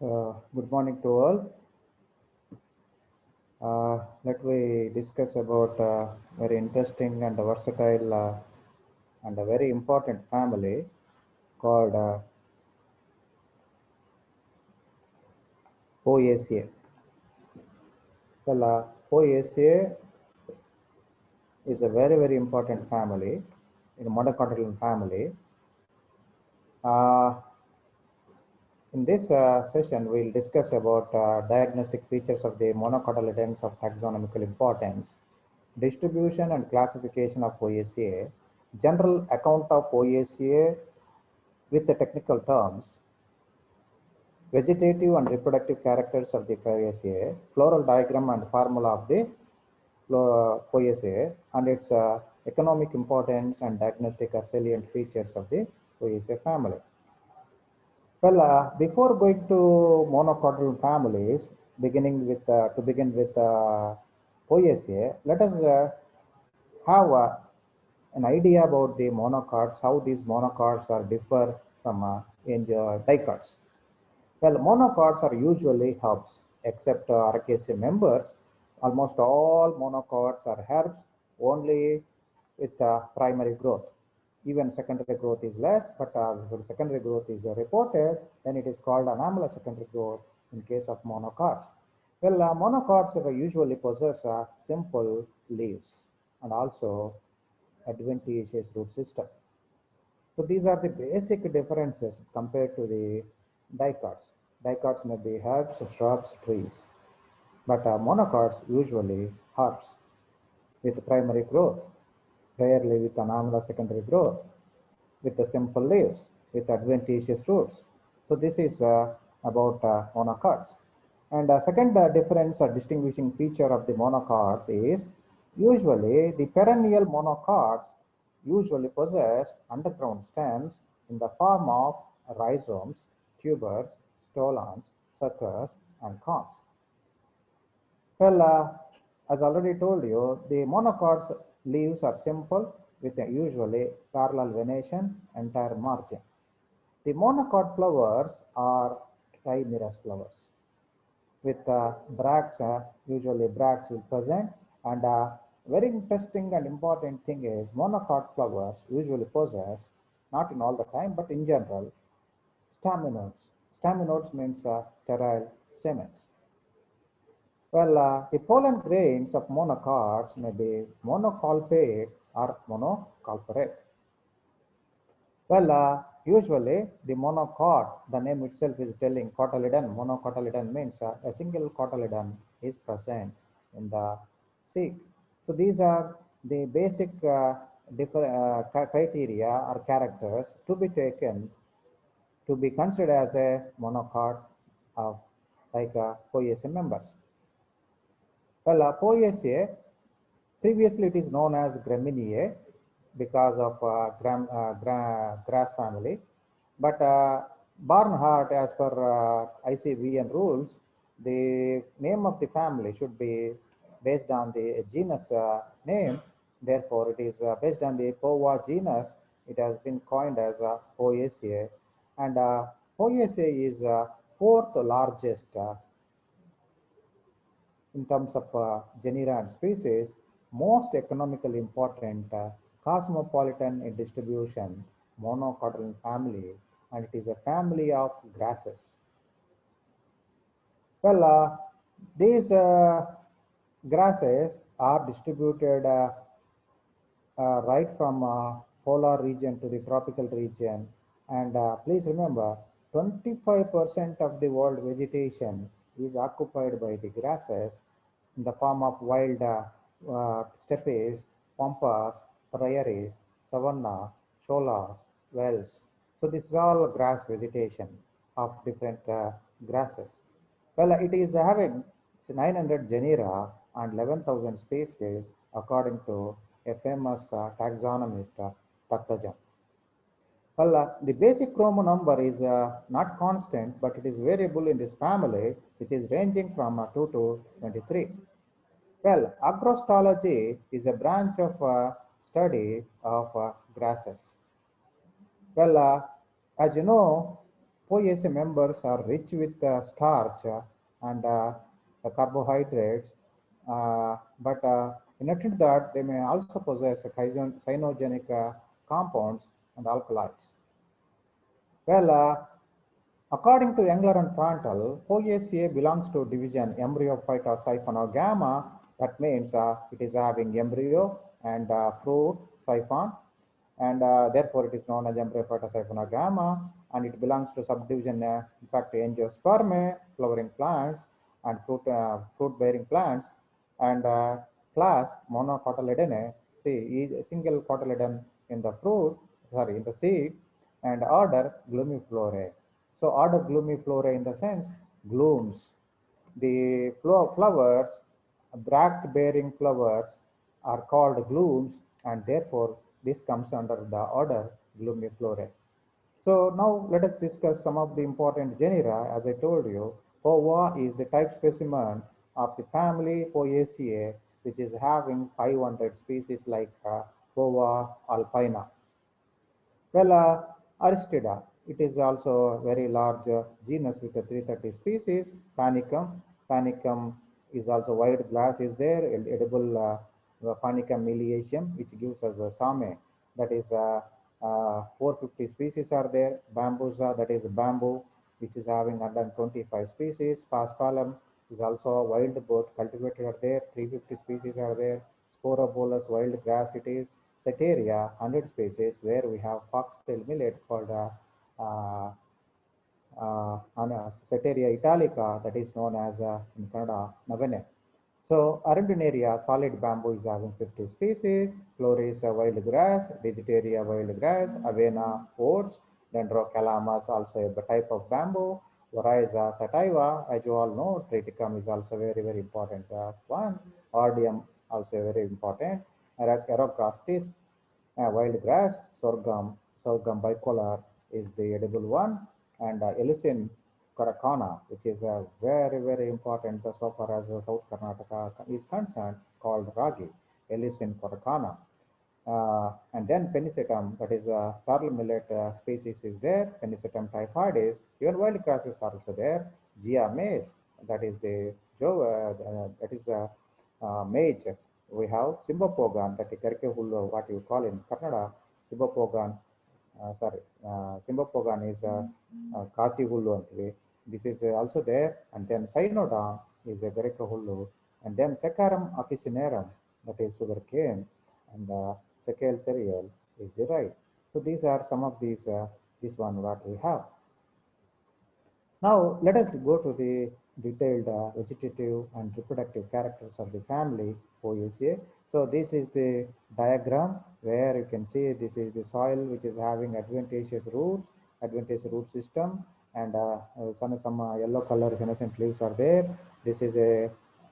Good morning to all. Let we discuss about very interesting and versatile and a very important family called Poaceae. Well, Poaceae is a very important family in the monocotyledon family. Uh, in this session, we'll discuss about diagnostic features of the monocotyledons of taxonomical importance, distribution and classification of Poaceae, general account of Poaceae with the technical terms, vegetative and reproductive characters of the Poaceae, floral diagram and formula of the Poaceae, and its economic importance and diagnostic or salient features of the Poaceae family. Well, before going to monocotyledon families, begin with Poaceae, let us have an idea about the monocots, how these monocots are differ from dicots. Well, monocots are usually herbs, except Aracaceae members. Almost all monocots are herbs only with primary growth. Even secondary growth is less, but if secondary growth is reported, then it is called anomalous secondary growth in case of monocots. Well, monocots usually possess simple leaves and also adventitious root system. So these are the basic differences compared to the dicots. Dicots may be herbs, shrubs, trees, but monocots usually herbs with primary growth, rarely with anomalous secondary growth, with the simple leaves, with adventitious roots. So this is about monocots. And second difference or distinguishing feature of the monocots is usually the perennial monocots usually possess underground stems in the form of rhizomes, tubers, stolons, suckers, and cones. Well, as already told you, the monocots leaves are simple with a usually parallel venation, entire margin. The monocot flowers are trimerous flowers with bracts, usually bracts will present. And very interesting and important thing is monocot flowers usually possess, not in all the time, but in general, staminodes. Staminodes means sterile stamens. Well, the pollen grains of monocots may be monocolpate or monocolporate. Well, usually the monocot, the name itself is telling cotyledon. Monocotyledon means a single cotyledon is present in the seed. So these are the basic criteria or characters to be taken to be considered as a monocot of like Poaceae members. Well, Poaceae, previously it is known as Gramineae because of grass family. But Barnhart, as per ICVN rules, the name of the family should be based on the genus name. Therefore, it is based on the Poa genus. It has been coined as Poaceae. And Poaceae is fourth largest in terms of genera and species, most economically important, cosmopolitan in distribution, monocotyledon family, and it is a family of grasses. Well, these grasses are distributed right from polar region to the tropical region. And please remember, 25% of the world vegetation is occupied by the grasses in the form of wild steppes, pampas, prairies, savanna, sholas, wells. So this is all grass vegetation of different grasses. Well, it is having 900 genera and 11,000 species according to a famous taxonomist, Takhtajan. Well, the basic chromo number is not constant, but it is variable in this family, which is ranging from 2 to 23. Well, agrostology is a branch of study of grasses. Well, as you know, POAC members are rich with starch and carbohydrates, but in addition to that, they may also possess cyanogenic compounds and alkaloids. Well, according to Engler and Prantl, POACA belongs to division embryophyta siphonogamma. That means it is having embryo and fruit siphon, and therefore it is known as embryophyta siphonogamma, and it belongs to subdivision, in fact, angiospermae, flowering plants, and fruit-bearing plants, and class monocotyledonae. See, single cotyledon in the fruit, sorry, in the seed, and order Glumiflorae. So order Glumiflorae in the sense glooms. The flowers, bract-bearing flowers, are called glooms, and therefore this comes under the order Glumiflorae. So now let us discuss some of the important genera. As I told you, Pova is the type specimen of the family Poaceae, which is having 500 species like Pova alpina. Well, Aristida, it is also a very large genus with 330 species. Panicum, Panicum is also white glass is there, edible Panicum miliaceum, which gives us a same. That is 450 species are there. Bambusa, that is bamboo, which is having 125 species. Paspalum is also a wild both cultivated are there. 350 species are there. Sporobolus, wild grass it is. Ceteria, 100 species, where we have foxtail millet called uh, Ceteria italica, that is known as in Kannada Navene. So Arundinaria, solid bamboo is having 50 species, Floris wild grass, Digitaria wild grass, Avena oats, Dendrocalamus also a type of bamboo, Oryza sativa, as you all know, Triticum is also very, very important one, Ordium also very important, Erocrastis, wild grass, sorghum bicolor is the edible one, and Eleusine Karakana, which is a very, very important so far as South Karnataka is concerned, called Ragi, Eleusine Karakana. And then Penicetum, that is a pearl millet species is there, Penicetum typhoides, even wild grasses are also there, Gia maize, that is the that is maize. We have Simbapogan, that is Karke Hullu, what you call in Kannada, Simbapogan, sorry, Simbapogan is Kasi Hullu antivi. This is also there, and then Cynodon is a Greco Hullu, and then Secarum officinarum, that is sugar cane, and Secal cereal is derived. So these are some of these, this one what we have. Now let us go to the detailed vegetative and reproductive characters of the family Poaceae. So this is the diagram where you can see this is the soil which is having advantageous root system, and some yellow color senescent leaves are there. This is a,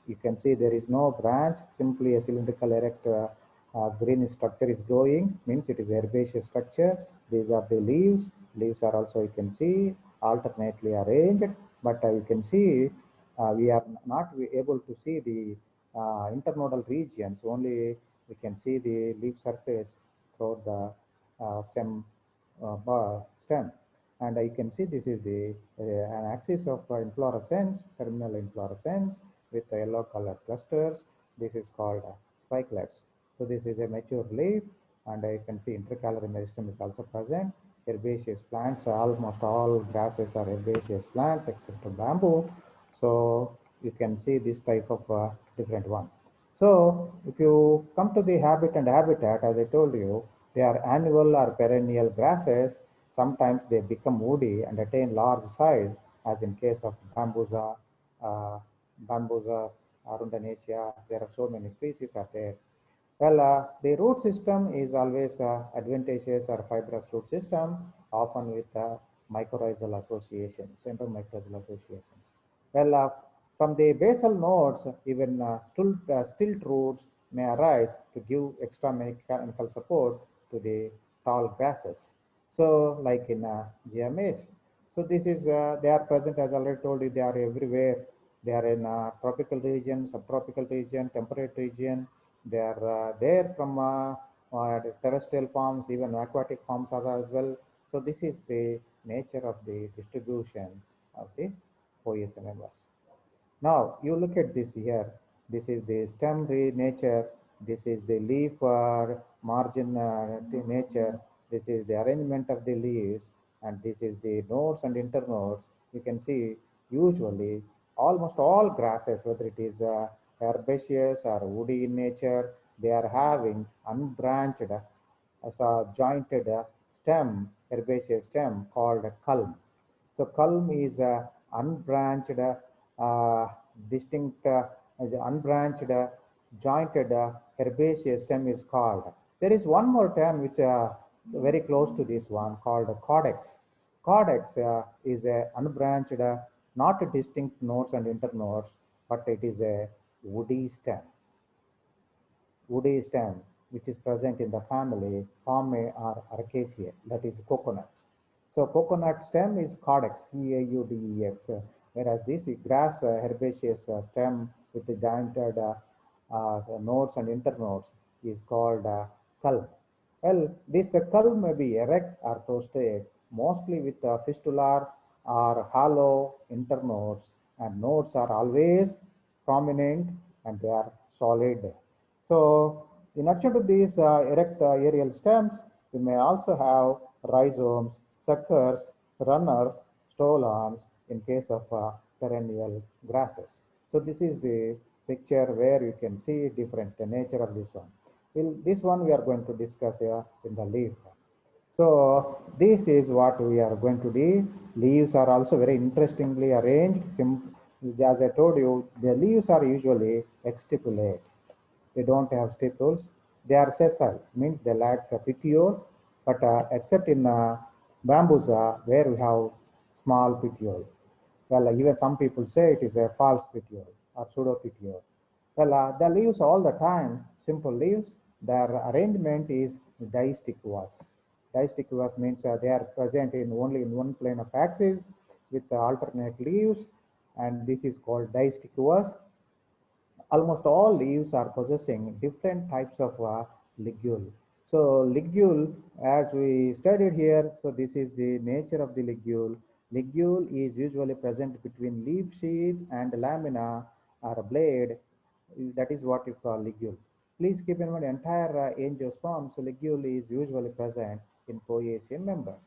you can see there is no branch, simply a cylindrical erect green structure is growing, means it is herbaceous structure. These are the leaves. Leaves are also, you can see, alternately arranged, but you can see we are not able to see the internodal regions, only we can see the leaf surface through the stem, and you can see this is the an axis of inflorescence, terminal inflorescence with yellow color clusters. This is called spikelets. So this is a mature leaf, and you can see intercalary meristem is also present. Herbaceous plants, almost all grasses are herbaceous plants except bamboo. So you can see this type of different one. So if you come to the habit and habitat, as I told you, they are annual or perennial grasses. Sometimes they become woody and attain large size, as in case of bambusa, uh, bambusa arundinaceae. There are so many species are there. Well, the root system is always adventitious or fibrous root system, often with mycorrhizal associations, endomycorrhizal associations. Well, from the basal nodes, even stilt roots may arise to give extra mechanical support to the tall grasses. So, like in GMAs. So, this is, they are present, as I already told you, they are everywhere. They are in tropical region, subtropical region, temperate region. They are there from terrestrial forms, even aquatic forms are as well. So this is the nature of the distribution of the Poaceae members. Now you look at this here. This is the stem nature. This is the leaf margin nature. This is the arrangement of the leaves, and this is the nodes and internodes. You can see usually almost all grasses, whether it is herbaceous or woody in nature, they are having unbranched as a jointed stem, herbaceous stem called a culm. So culm is a unbranched, distinct, unbranched, jointed herbaceous stem is called. There is one more term which very close to this one called cordex. Cordex is a unbranched, not a distinct nodes and internodes, but it is a woody stem which is present in the family Palmae or Acacia, that is coconuts. So coconut stem is Caudex, Caudex, whereas this grass herbaceous stem with the jointed nodes and internodes is called culm. Well, this culm may be erect or toasted, mostly with fistular or hollow internodes, and nodes are always prominent and they are solid. So, in addition to these erect aerial stems, we may also have rhizomes, suckers, runners, stolons in case of perennial grasses. So, this is the picture where you can see different nature of this one. This one we are going to discuss here in the leaf. So this is what we are going to do. Leaves are also very interestingly arranged. As I told you, the leaves are usually exstipulate. They don't have stipules. They are sessile, means they lack a petiole, but except in bambusa where we have small petiole. Well, even some people say it is a false petiole or pseudo petiole. Well, the leaves all the time, simple leaves, their arrangement is distichous. Distichous means they are present in only in one plane of axis with alternate leaves, and this is called distichous. Almost all leaves are possessing different types of ligule. So ligule, as we studied here, so this is the nature of the ligule. Ligule is usually present between leaf sheath and lamina or blade. That is what you call ligule. Please keep in mind entire angiosperm, so ligule is usually present in Poaceae members.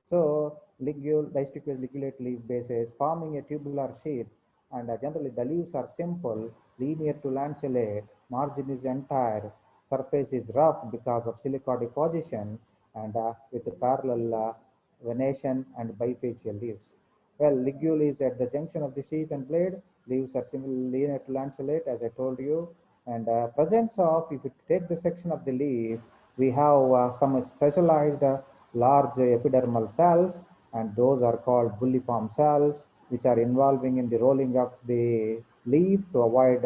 So ligule, distichous ligulate leaf bases forming a tubular sheath, and generally the leaves are simple, linear to lanceolate, margin is entire, surface is rough because of silica deposition, and with parallel venation and bifacial leaves. Well, ligule is at the junction of the sheath and blade. Leaves are similar linear to lanceolate, as I told you. And presence of, if you take the section of the leaf, we have some specialized large epidermal cells, and those are called bulliform cells, which are involving in the rolling of the leaf to avoid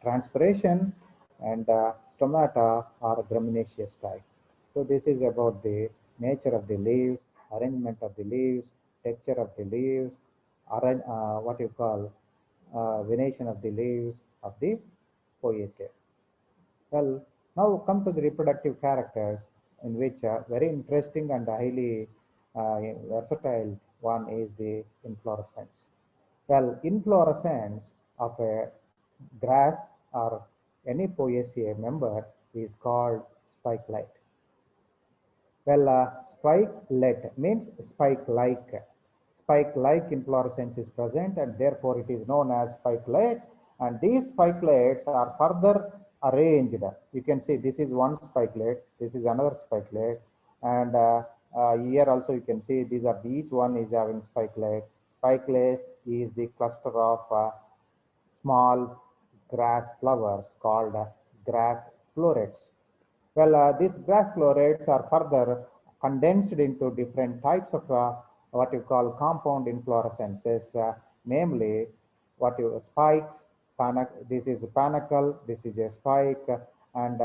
transpiration, and stomata are graminaceous type. So this is about the nature of the leaves, arrangement of the leaves, texture of the leaves, what you call venation of the leaves of the Poaceae. Well, now come to the reproductive characters, in which very interesting and highly versatile one is the inflorescence. Well, inflorescence of a grass or any Poaceae member is called spikelet. Well, spikelet means spike-like. Spike-like inflorescence is present, and therefore it is known as spikelet. And these spikelets are further arranged. You can see this is one spikelet, this is another spikelet, and here also you can see these are each one is having spikelet. Spikelet is the cluster of small grass flowers called grass florets. Well, these grass florets are further condensed into different types of what you call compound inflorescences, namely what you spikes. This is a panicle, this is a spike, and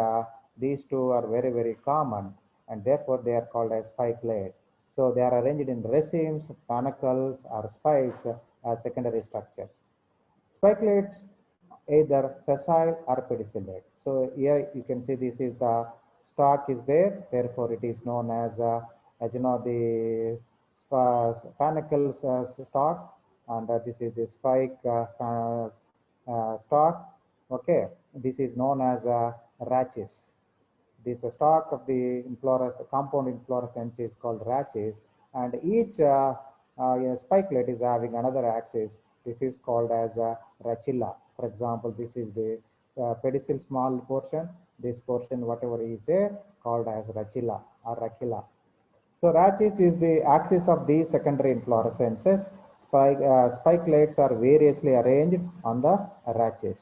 these two are very, very common, and therefore they are called as spikelet. So they are arranged in racemes, panicles, or spikes as secondary structures. Spikelets either sessile or pedicellate. So here you can see this is the stalk is there, therefore it is known as as you know, the panicles stalk, and this is the spike stalk. Okay, this is known as rachis. This stalk of the compound inflorescence is called rachis, and each spikelet is having another axis. This is called as rachilla. For example, this is the pedicel small portion. This portion, whatever is there, called as rachilla or rachilla. So rachis is the axis of these secondary inflorescences. Spikelets are variously arranged on the rachis.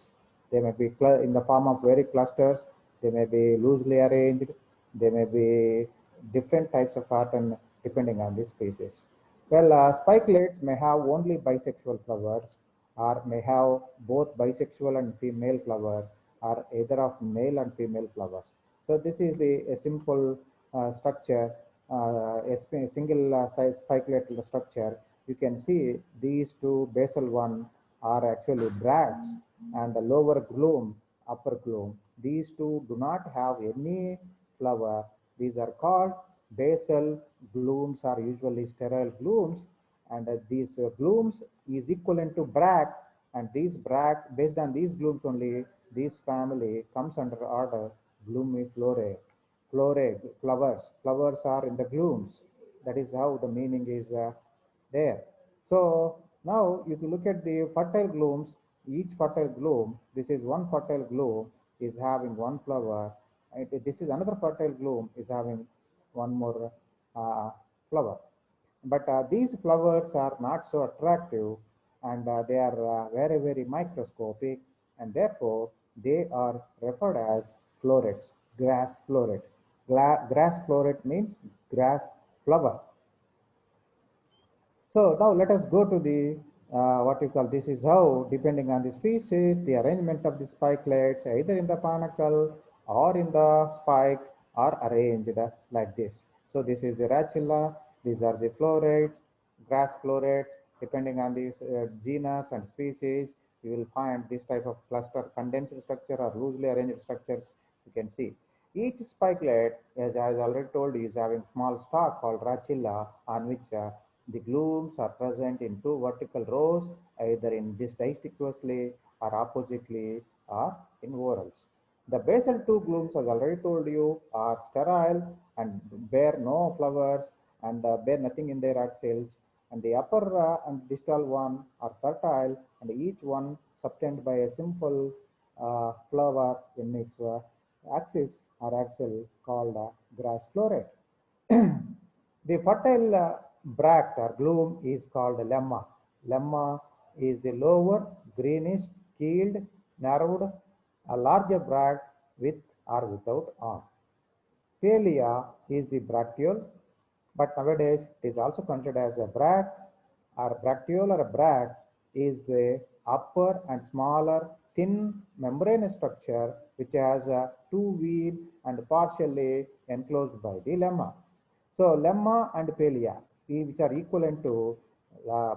They may be in the form of very clusters. They may be loosely arranged. They may be different types of pattern depending on the species. Well, spikelets may have only bisexual flowers, or may have both bisexual and female flowers, or either of male and female flowers. So this is a simple structure, a single size spikelet structure. You can see these two basal one are actually bracts, and the lower glume, upper glume. These two do not have any flower. These are called basal glumes, are usually sterile glumes, and these glumes is equivalent to bracts, and these bracts, based on these glumes only, this family comes under order Glumiflorae. Flowers are in the glumes. That is how the meaning is there. So now if you look at the fertile glumes, each fertile glume, this is one fertile glume is having one flower. This is another fertile glume is having one more flower. But these flowers are not so attractive, and they are very microscopic, and therefore they are referred as florets, grass floret. Grass floret means grass flower. So now let us go to the what you call, this is how, depending on the species, the arrangement of the spikelets either in the panicle or in the spike are arranged like this. So this is the rachilla, these are the florets, grass florets. Depending on the genus and species, you will find this type of cluster condensed structure or loosely arranged structures. You can see each spikelet, as I already told you, is having small stalk called rachilla, on which the glumes are present in two vertical rows, either in this distinctiously or oppositely or in whorls. The basal two glumes, as I already told you, are sterile and bear no flowers and bear nothing in their axils. And the upper and distal one are fertile, and each one subtended by a simple flower in its axis or axil called grass floret. The fertile bract or glume is called lemma. Lemma is the lower, greenish, keeled, narrowed, a larger bract with or without arm. Palea is the bracteole, but nowadays it is also considered as a bract or bracteole or a bract is the upper and smaller thin membranous structure which has a two wheel and partially enclosed by the lemma. So lemma and palea, which are equivalent to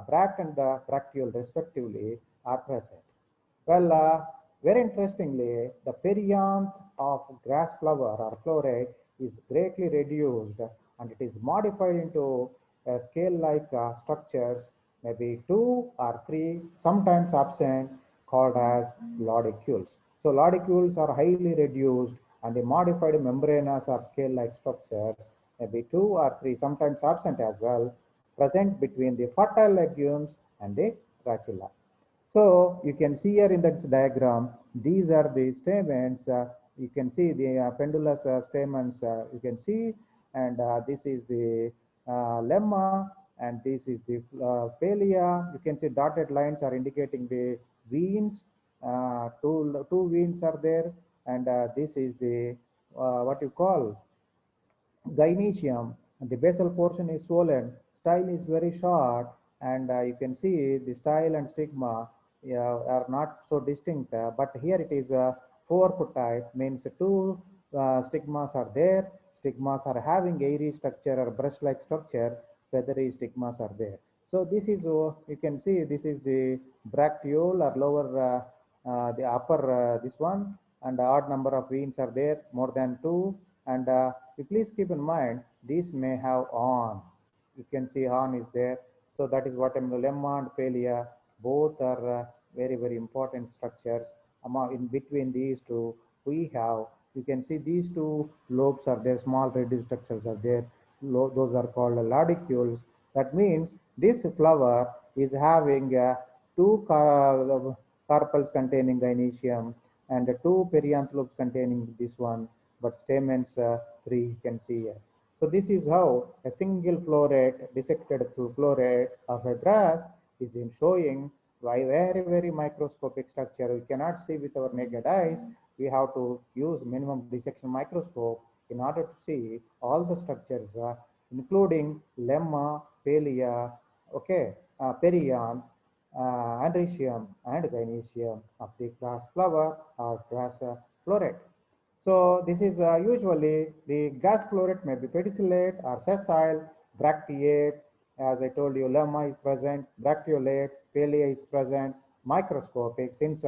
bract and the bracteole respectively, are present. Well, very interestingly, the perianth of grass flower or floret is greatly reduced, and it is modified into scale-like structures, maybe two or three, sometimes absent, called as lodicules. So lodicules are highly reduced, and the modified membranous or scale-like structures, maybe two or three, sometimes absent as well, present between the fertile legumes and the rachilla. So you can see here in this diagram, these are the stamens. You can see the pendulous stamens, you can see, and this is the lemma, and this is the palea. You can see dotted lines are indicating the veins. Two veins are there, and this is the what you call gynecium, and the basal portion is swollen, style is very short, and you can see the style and stigma are not so distinct, but here it is four type, means two stigmas are there. Stigmas are having airy structure or brush-like structure, feathery stigmas are there. So this is, you can see this is the bracteole or lower, the upper this one, and odd number of veins are there, more than two, and you please keep in mind these may have on. You can see on is there. So that is what I mean. Lemma and Pelia both are very very important structures. In between these two, we have, you can see these two lobes are there, small reduced structures are there. Those are called lodicules. That means this flower is having two carpels containing gynecium and two perianthropes containing this one, but stamens three you can see here. So this is how a single floret, dissected floret of a grass is in showing by very, very microscopic structure. We cannot see with our naked eyes. We have to use minimum dissection microscope in order to see all the structures, including lemma, pelia, okay, perianth, andrecium, and gynecium of the grass flower or grass floret. So this is usually the gas floret may be pedicellate or sessile, bracteate. As I told you, lemma is present, bracteolate, palea is present, microscopic. Since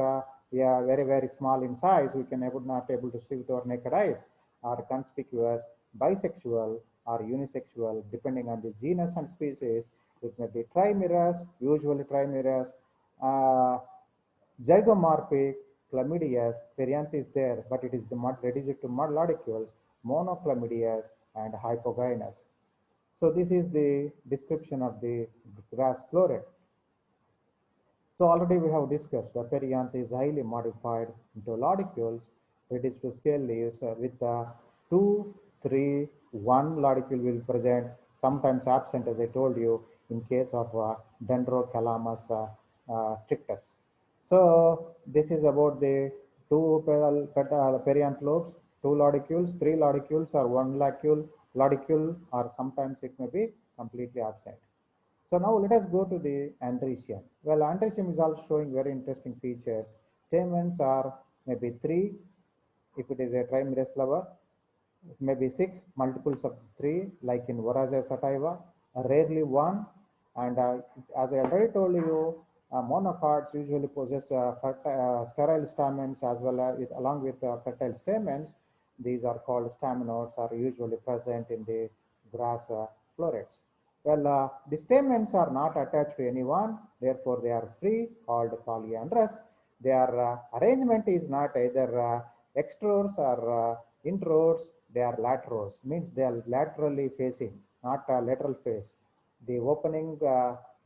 we are very very small in size, we can not able to see with our naked eyes. Are conspicuous, bisexual, or unisexual, depending on the genus and species. It may be trimerous, usually trimerous. Uh, Zygomorphic, chlamydias, perianth is there, but it is the reduced to mud lodicules, monochlamydias, and hypogynous. So this is the description of the grass floret. So already we have discussed the perianth is highly modified into lodicules, reduced to scale leaves with 2, 3, 1 lodicule will present, sometimes absent as I told you in case of Dendrocalamus strictus. So this is about the two perianth lobes, two lodicules, three lodicules, or one lodicule, or sometimes it may be completely absent. So now let us go to the andrecium. Well, andrecium is also showing very interesting features. Stamens are maybe three if it is a trimerous flower, maybe six, multiples of three, like in Voracea sativa, rarely one. And as I already told you, monocots usually possess sterile stamens as well as along with fertile stamens. These are called staminodes, are usually present in the grass florets. Well, the stamens are not attached to anyone, therefore they are free, called polyandrous. Their arrangement is not either extrorse or introrse, they are laterals, means they are laterally facing, not a lateral face. The opening,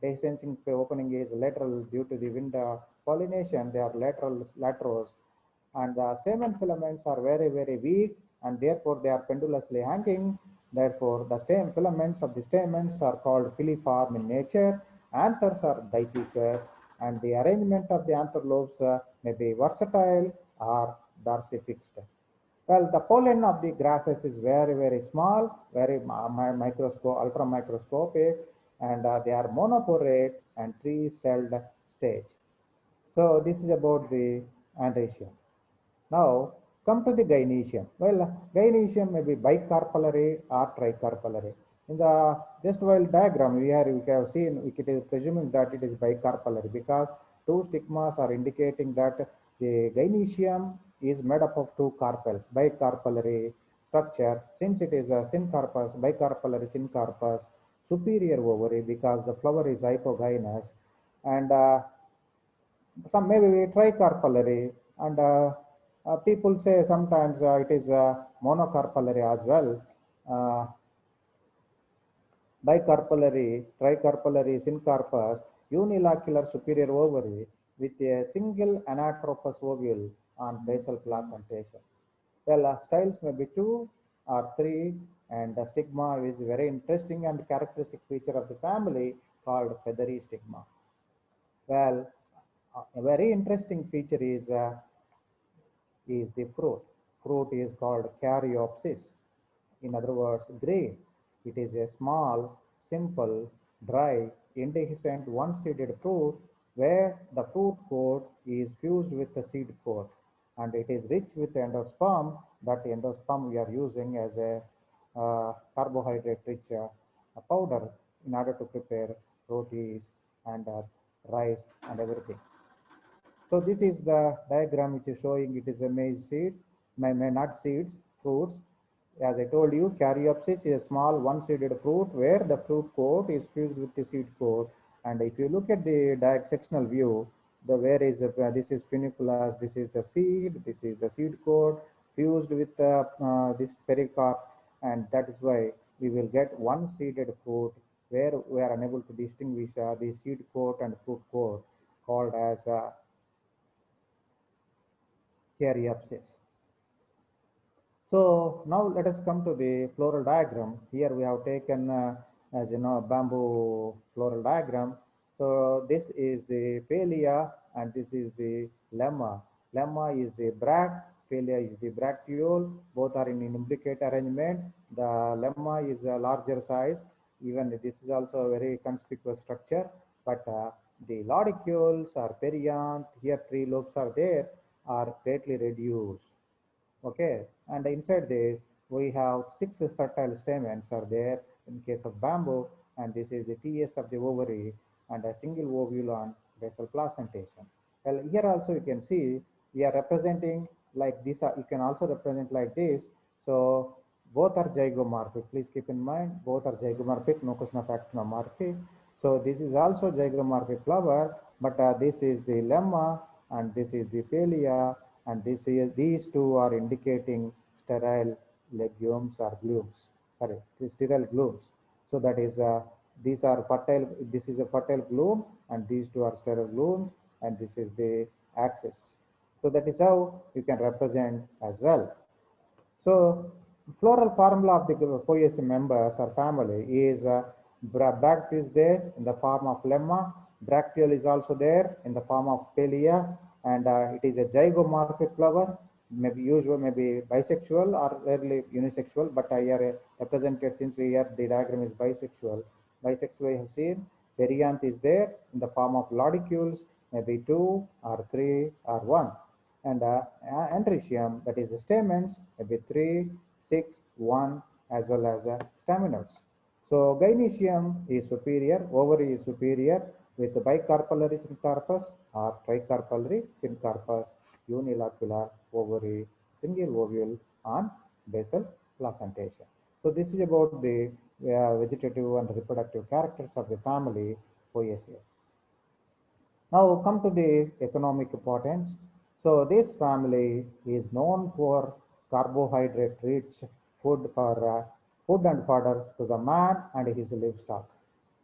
descending opening is lateral due to the wind pollination, they are laterals, and the stamen filaments are very, very weak, and therefore they are pendulously hanging. Therefore, the stem filaments of the stamens are called filiform in nature. Anthers are dipicous, and the arrangement of the anther lobes may be versatile or dorsifixed. Well, the pollen of the grasses is very, very small, very microscope, ultra microscopic, and they are monoporate and three-celled stage. So this is about the andrecium. Now come to the gynecium. Well, gynecium may be bicarpellary or tricarpellary. In the just while diagram here we have seen, it is presuming that it is bicarpellary because two stigmas are indicating that the gynecium is made up of two carpels, bicarpellary structure. Since it is a syncarpus, bicarpellary syncarpus, superior ovary because the flower is hypogynous, and some maybe tricarpellary, and people say sometimes it is monocarpellary as well. Uh, Bicarpellary, tricarpellary syncarpus, unilocular superior ovary with a single anatropous ovule on basal placentation. Well, styles may be two or three, and the stigma is a very interesting and characteristic feature of the family called feathery stigma. Well, a very interesting feature is the fruit. Fruit is called caryopsis. In other words, green. It is a small, simple, dry, indehiscent, one-seeded fruit where the fruit coat is fused with the seed coat, and it is rich with endosperm. That endosperm we are using as a carbohydrate-rich powder in order to prepare rotis and rice and everything. So this is the diagram which is showing it is a maize seeds, may not seeds, fruits. As I told you, Caryopsis is a small one-seeded fruit where the fruit coat is fused with the seed coat. And if you look at the sectional view, the where is this is funiculus, this is the seed, this is the seed coat fused with this pericarp, and that is why we will get one-seeded fruit where we are unable to distinguish the seed coat and fruit coat called as Caryopsis. So now let us come to the floral diagram. Here we have taken, as you know, bamboo floral diagram. So this is the Palea and this is the lemma. Lemma is the bract, Palea is the bracteole. Both are in implicate arrangement. The lemma is a larger size. Even this is also a very conspicuous structure. But the laudicules are perianth. Here three lobes are there, are greatly reduced. Okay, and inside this we have six fertile stamens are there in case of bamboo, and this is the TS of the ovary and a single ovule on basal placentation. Well, here also you can see we are representing like this. You can also represent like this. So both are zygomorphic. Please keep in mind both are zygomorphic. No question of actinomorphic. So this is also zygomorphic flower, but this is the lemma and this is the palea, and these two are indicating sterile legumes or glutes. Sorry, sterile glutes. So that is these are fertile. This is a fertile glume, and these two are sterile glumes, and this is the axis. So that is how you can represent as well. So floral formula of the Poaceae members or family is bract is there in the form of lemma, bracteole is also there in the form of palea, and it is a zygomorphic flower, maybe usual, maybe bisexual or rarely unisexual, but here represented since here the diagram is bisexual. Bisexual I have seen, perianth is there in the form of laudicules, maybe two or three or one, and androecium, that is the stamens, maybe 3, 6, 1, as well as staminals. So gynoecium is superior, ovary is superior with bicarpellary syncarpus or tricarpellary syncarpus, unilocular ovary, single ovule on basal placentation. So this is about the vegetative and reproductive characters of the family Poaceae. Now come to the economic importance. So this family is known for carbohydrate-rich food for food and fodder to the man and his livestock.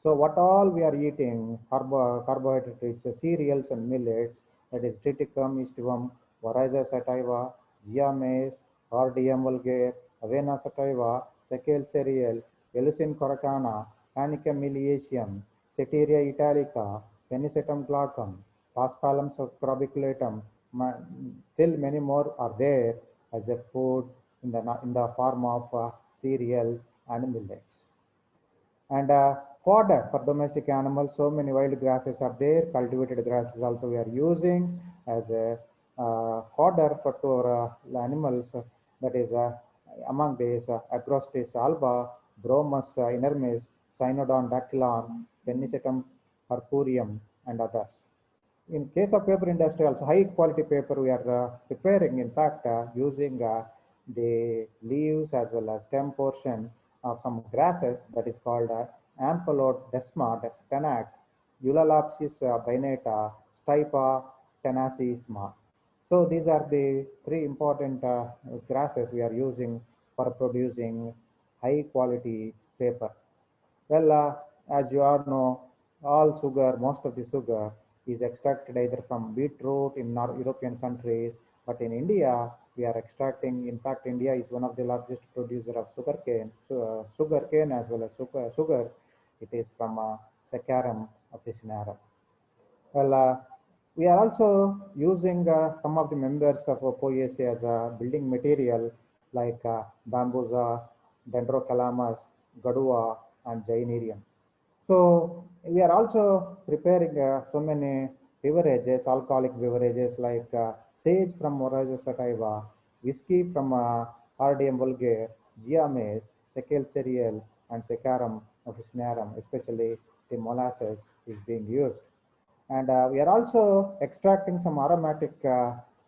So what all we are eating, carbohydrate-rich cereals and millets, that is triticum, istivum, Oryza sativa, Gia maize, Hordeum vulgare, Avena sativa, Secale cereal, Eleusine coracana, Panicum miliaceum, Ceteria italica, Penicetum glaucum, Paspalum subcorbiculatum, still many more are there as a food in the form of cereals and millets. And fodder for domestic animals, so many wild grasses are there, cultivated grasses also we are using as a fodder for animals, that is among these Agrostis alba, Bromus inermis, Cynodon dactylon, Penicetum purpureum, and others. In case of paper industry, also high quality paper we are preparing, in fact, using the leaves as well as stem portion of some grasses that is called Ampelodesma tenax, Eulalopsis bainata, Stipa tenacissima. So these are the three important grasses we are using for producing high quality paper. Well, as you all know, all sugar, most of the sugar is extracted either from beetroot in European countries, but in India, we are extracting, in fact, India is one of the largest producer of sugar cane as well as sugar. It is from Saccharum officinarum. Well, we are also using some of the members of Poaceae as a building material like bambusa, dendrocalamus, gadua, and gynerium. So we are also preparing so many beverages, alcoholic beverages like sage from Oryza sativa, whiskey from Hardium vulgare, Gia maize, Secale cereal, and Saccharum officinarum, especially the molasses is being used. And we are also extracting some aromatic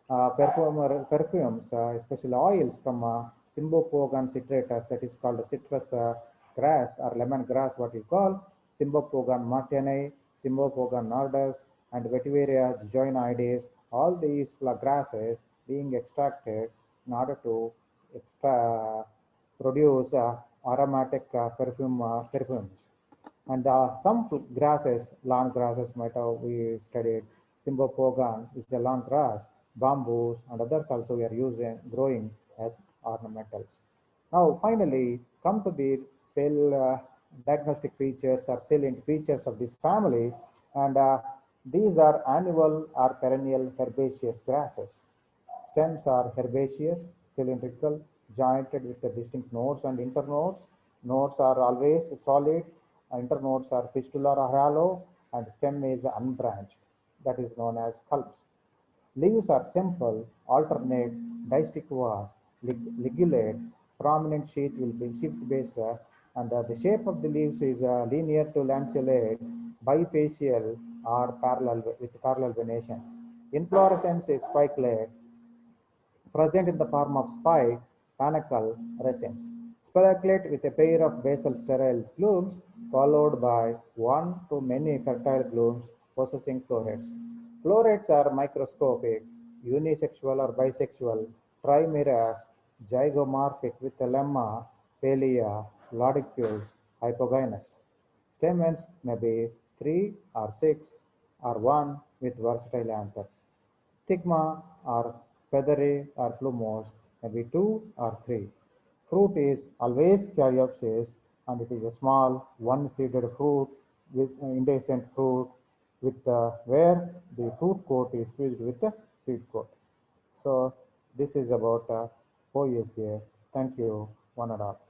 perfumes, especially oils from Cymbopogon citratus, that is called citrus grass or lemon grass, what you call Cymbopogon martini, Cymbopogon nordus, and Vetiveria joinoides. All these grasses being extracted in order to produce aromatic perfumes. And some grasses, lawn grasses might have we studied. Cymbopogon is a lawn grass, bamboos and others also we are using growing as ornamentals. Now finally come to the cell diagnostic features or salient features of this family, and these are annual or perennial herbaceous grasses. Stems are herbaceous, cylindrical, jointed with the distinct nodes and internodes. Nodes are always solid, internodes are fistular or hollow, and stem is unbranched. That is known as culps. Leaves are simple, alternate, distichous, ligulate. Prominent sheath will be sheath-based, and the shape of the leaves is linear to lanceolate, bifacial or parallel with parallel venation. Inflorescence is spikelate, present in the form of spike, panicle, racemes. Spiculate with a pair of basal sterile glutes followed by one to many fertile glutes possessing florets. Florets are microscopic, unisexual or bisexual, trimerous, zygomorphic with a lemma, palea, lodicules, hypogynous. Stamens may be 3 or 6 or 1 with versatile anthers. Stigma are feathery or plumose, maybe 2 or 3. Fruit is always caryopsis and it is a small one-seeded fruit with indehiscent fruit with where the fruit coat is fused with the seed coat. So this is about Poaceae. Thank you, one and all.